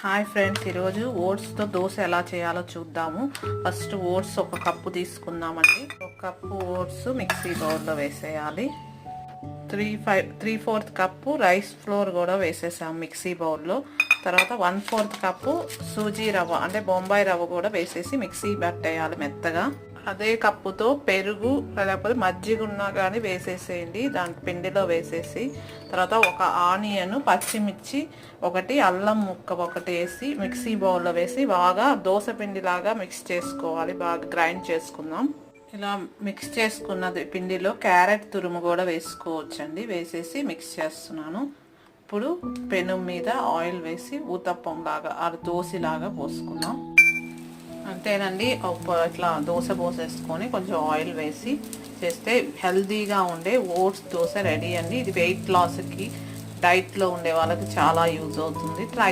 Hi friends, ఈరోజు ఓట్స్తో దోశ ఎలా చేయాలో చూద్దాము. ఫస్ట్ ఓట్స్ ఒక కప్పు తీసుకుందామండి. ఒక కప్పు ఓట్స్ మిక్సీ బౌల్లో వేసేయాలి. 3/4 కప్పు రైస్ ఫ్లోర్ కూడా వేసేసాము మిక్సీ బౌల్లో. తర్వాత 1/4 కప్పు సూజీ రవ్వ అంటే బొంబాయి రవ్వ కూడా వేసేసి మిక్సీ పట్టేయాలి మెత్తగా. అదే కప్పుతో పెరుగు లేకపోతే మజ్జిగ ఉన్నా కానీ వేసేసేయండి దాని పిండిలో వేసేసి. తర్వాత ఒక ఆనియన్, పచ్చిమిర్చి ఒకటి, అల్లం ముక్క ఒకటి వేసి మిక్సీ బౌల్లో వేసి బాగా దోశ పిండిలాగా మిక్స్ చేసుకోవాలి. బాగా గ్రైండ్ చేసుకుందాం. ఇలా మిక్స్ చేసుకున్నది పిండిలో క్యారెట్ తురుము కూడా వేసుకోవచ్చండి. వేసేసి మిక్స్ చేస్తున్నాను. ఇప్పుడు పెను మీద ఆయిల్ వేసి ఊతప్పం లాగా దోశలాగా పోసుకుందాం. అంతేనండి. ఇట్లా దోశ పోసేసుకొని కొంచెం ఆయిల్ వేసి చేస్తే హెల్తీగా ఉండే ఓట్స్ దోశ రెడీ అండి. ఇది వెయిట్ లాస్కి, డైట్లో ఉండే వాళ్ళకి చాలా యూజ్ అవుతుంది. ట్రై